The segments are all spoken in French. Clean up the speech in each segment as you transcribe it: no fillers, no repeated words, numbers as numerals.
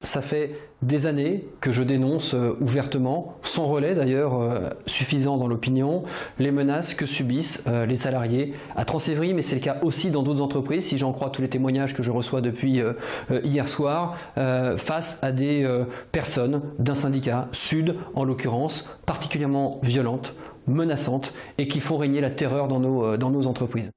Ça fait des années que je dénonce ouvertement, sans relais d'ailleurs suffisant dans l'opinion, les menaces que subissent les salariés à Transévry, mais c'est le cas aussi dans d'autres entreprises, si j'en crois tous les témoignages que je reçois depuis hier soir, face à des personnes d'un syndicat, Sud en l'occurrence, particulièrement violentes, menaçantes et qui font régner la terreur dans nos entreprises.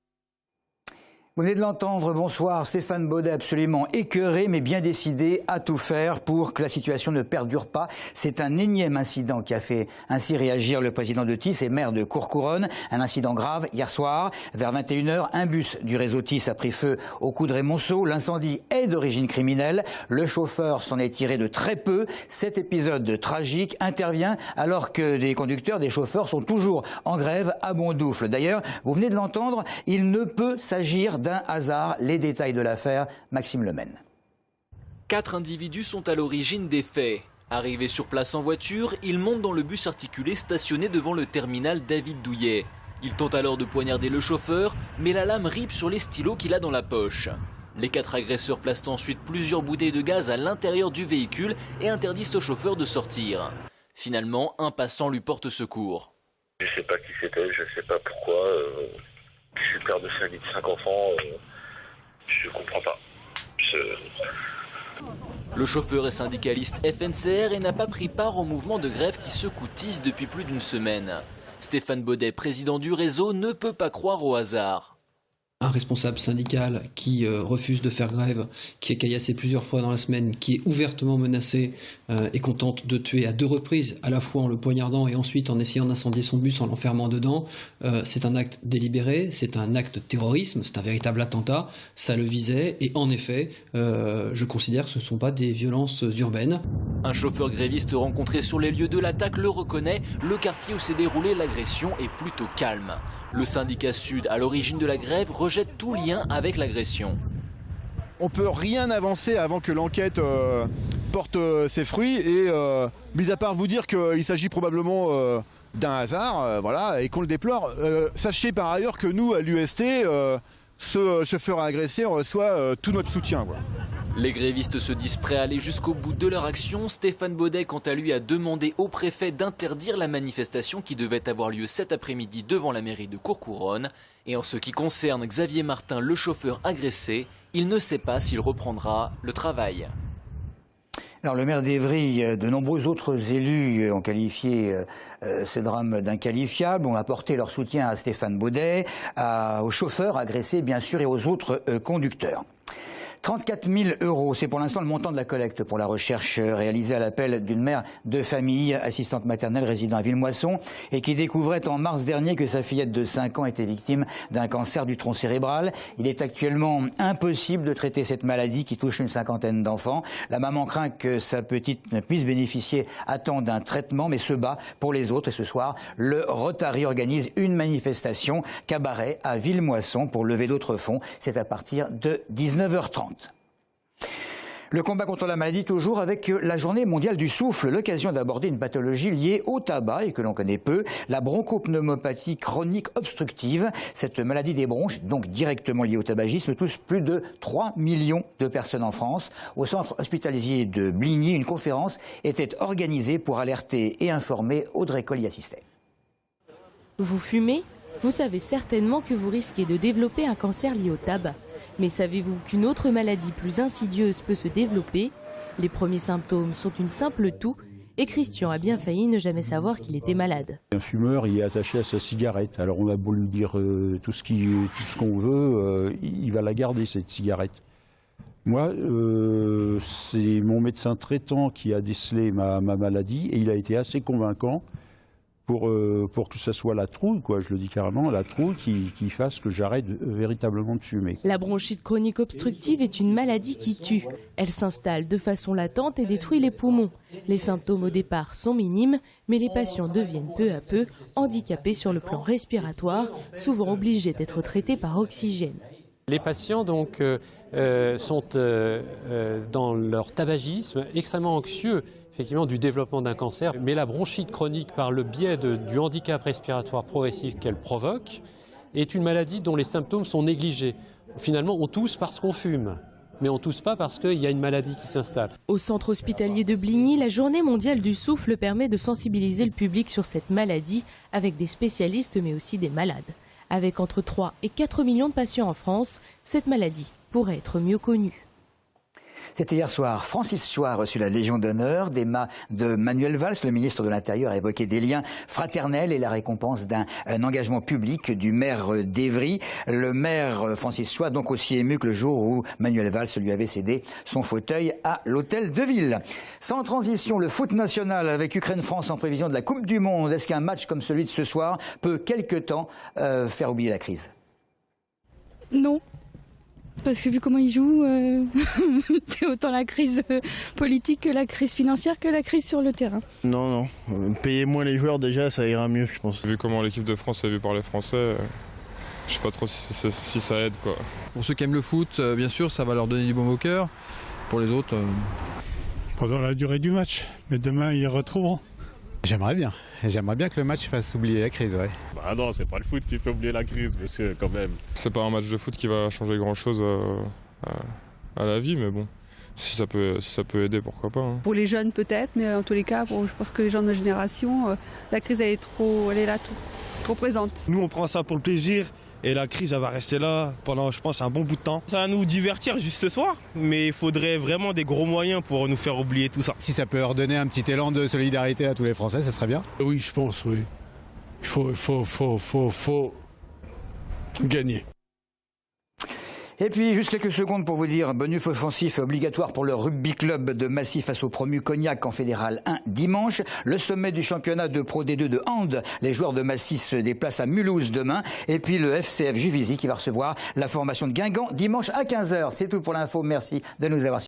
Vous venez de l'entendre, bonsoir, Stéphane Baudet absolument écœuré mais bien décidé à tout faire pour que la situation ne perdure pas. C'est un énième incident qui a fait ainsi réagir le président de TIS et maire de Courcouronnes. Un incident grave hier soir, vers 21h, un bus du réseau TIS a pris feu au Coudray-Monceau. L'incendie est d'origine criminelle, le chauffeur s'en est tiré de très peu. Cet épisode tragique intervient alors que des conducteurs, des chauffeurs sont toujours en grève à Bondoufle. D'ailleurs, vous venez de l'entendre, il ne peut s'agir d'un hasard. Les détails de l'affaire, Maxime Lemaine. 4 individus sont à l'origine des faits. Arrivés sur place en voiture, ils montent dans le bus articulé stationné devant le terminal David Douillet. Ils tentent alors de poignarder le chauffeur, mais la lame ripe sur les stylos qu'il a dans la poche. Les 4 agresseurs placent ensuite plusieurs bouteilles de gaz à l'intérieur du véhicule et interdisent au chauffeur de sortir. Finalement, un passant lui porte secours. Je ne sais pas qui c'était, je ne sais pas pourquoi. Je suis père de 5 enfants, je comprends pas. Le chauffeur est syndicaliste FNCR et n'a pas pris part au mouvement de grève qui secoue TIS depuis plus d'une semaine. Stéphane Baudet, président du réseau, ne peut pas croire au hasard. Un responsable syndical qui refuse de faire grève, qui est caillassé plusieurs fois dans la semaine, qui est ouvertement menacé et qu'on tente de tuer à 2 reprises, à la fois en le poignardant et ensuite en essayant d'incendier son bus en l'enfermant dedans, c'est un acte délibéré, c'est un acte de terrorisme, c'est un véritable attentat, ça le visait et en effet, je considère que ce ne sont pas des violences urbaines. Un chauffeur gréviste rencontré sur les lieux de l'attaque le reconnaît, le quartier où s'est déroulée l'agression est plutôt calme. Le syndicat Sud, à l'origine de la grève, rejette tout lien avec l'agression. On ne peut rien avancer avant que l'enquête porte ses fruits et, mis à part vous dire qu'il s'agit probablement d'un hasard, voilà, et qu'on le déplore, sachez par ailleurs que nous, à l'UST, ce chauffeur agressé reçoit tout notre soutien. Voilà. Les grévistes se disent prêts à aller jusqu'au bout de leur action. Stéphane Baudet, quant à lui, a demandé au préfet d'interdire la manifestation qui devait avoir lieu cet après-midi devant la mairie de Courcouronnes. Et en ce qui concerne Xavier Martin, le chauffeur agressé, il ne sait pas s'il reprendra le travail. Alors le maire d'Évry, de nombreux autres élus ont qualifié ce drame d'inqualifiable, ont apporté leur soutien à Stéphane Baudet, aux chauffeurs agressés bien sûr et aux autres conducteurs. 34 000 €, c'est pour l'instant le montant de la collecte pour la recherche réalisée à l'appel d'une mère de famille, assistante maternelle résidant à Villemoisson, et qui découvrait en mars dernier que sa fillette de 5 ans était victime d'un cancer du tronc cérébral. Il est actuellement impossible de traiter cette maladie qui touche une 50aine d'enfants. La maman craint que sa petite ne puisse bénéficier à temps d'un traitement, mais se bat pour les autres. Et ce soir, le Rotary organise une manifestation cabaret à Villemoisson pour lever d'autres fonds. C'est à partir de 19h30. Le combat contre la maladie toujours avec la journée mondiale du souffle, l'occasion d'aborder une pathologie liée au tabac et que l'on connaît peu, la bronchopneumopathie chronique obstructive. Cette maladie des bronches, donc directement liée au tabagisme, touche plus de 3 millions de personnes en France. Au centre hospitalier de Bligny, une conférence était organisée pour alerter et informer. Audrey Colli assistait. Vous fumez ? Vous savez certainement que vous risquez de développer un cancer lié au tabac. Mais savez-vous qu'une autre maladie plus insidieuse peut se développer? Les premiers symptômes sont une simple toux et Christian a bien failli ne jamais savoir qu'il était malade. Un fumeur, il est attaché à sa cigarette. Alors on a beau lui dire tout ce qu'on veut, il va la garder cette cigarette. Moi, c'est mon médecin traitant qui a décelé ma maladie et il a été assez convaincant pour que ça soit la trouille, quoi, je le dis carrément, la trouille qui fasse que j'arrête véritablement de fumer. La bronchite chronique obstructive est une maladie qui tue. Elle s'installe de façon latente et détruit les poumons. Les symptômes au départ sont minimes, mais les patients deviennent peu à peu handicapés sur le plan respiratoire, souvent obligés d'être traités par oxygène. Les patients donc, sont dans leur tabagisme extrêmement anxieux effectivement du développement d'un cancer. Mais la bronchite chronique, par le biais du handicap respiratoire progressif qu'elle provoque, est une maladie dont les symptômes sont négligés. Finalement, on tousse parce qu'on fume. Mais on ne tousse pas parce qu'il y a une maladie qui s'installe. Au centre hospitalier de Bligny, la journée mondiale du souffle permet de sensibiliser le public sur cette maladie avec des spécialistes mais aussi des malades. Avec entre 3 et 4 millions de patients en France, cette maladie pourrait être mieux connue. C'était hier soir. Francis Choix a reçu la Légion d'honneur de Manuel Valls. Le ministre de l'Intérieur a évoqué des liens fraternels et la récompense d'un engagement public du maire d'Évry. Le maire Francis Choix, donc aussi ému que le jour où Manuel Valls lui avait cédé son fauteuil à l'hôtel de ville. Sans transition, le foot national avec Ukraine-France en prévision de la Coupe du Monde. Est-ce qu'un match comme celui de ce soir peut quelque temps faire oublier la crise? Non. Parce que vu comment ils jouent, c'est autant la crise politique que la crise financière que la crise sur le terrain. Non. Payer moins les joueurs déjà, ça ira mieux, je pense. Vu comment l'équipe de France est vue par les Français, je sais pas trop si ça aide, quoi. Pour ceux qui aiment le foot, bien sûr, ça va leur donner du baume au cœur. Pour les autres... Pendant la durée du match, mais demain ils retrouveront. J'aimerais bien que le match fasse oublier la crise, ouais. Bah non, c'est pas le foot qui fait oublier la crise, monsieur, quand même. C'est pas un match de foot qui va changer grand-chose à la vie, mais bon, si ça peut aider, pourquoi pas. Hein. Pour les jeunes peut-être, mais en tous les cas, je pense que les gens de ma génération, la crise elle est là, trop présente. Nous, on prend ça pour le plaisir. Et la crise, elle va rester là pendant, je pense, un bon bout de temps. Ça va nous divertir juste ce soir, mais il faudrait vraiment des gros moyens pour nous faire oublier tout ça. Si ça peut redonner un petit élan de solidarité à tous les Français, ça serait bien. Oui, je pense, oui. Il faut gagner. Et puis, juste quelques secondes pour vous dire, bonus offensif obligatoire pour le rugby club de Massy face au promu Cognac en Fédéral 1 dimanche. Le sommet du championnat de Pro D2 de hand. Les joueurs de Massy se déplacent à Mulhouse demain. Et puis le FCF Juvisy qui va recevoir la formation de Guingamp dimanche à 15h. C'est tout pour l'info. Merci de nous avoir suivis.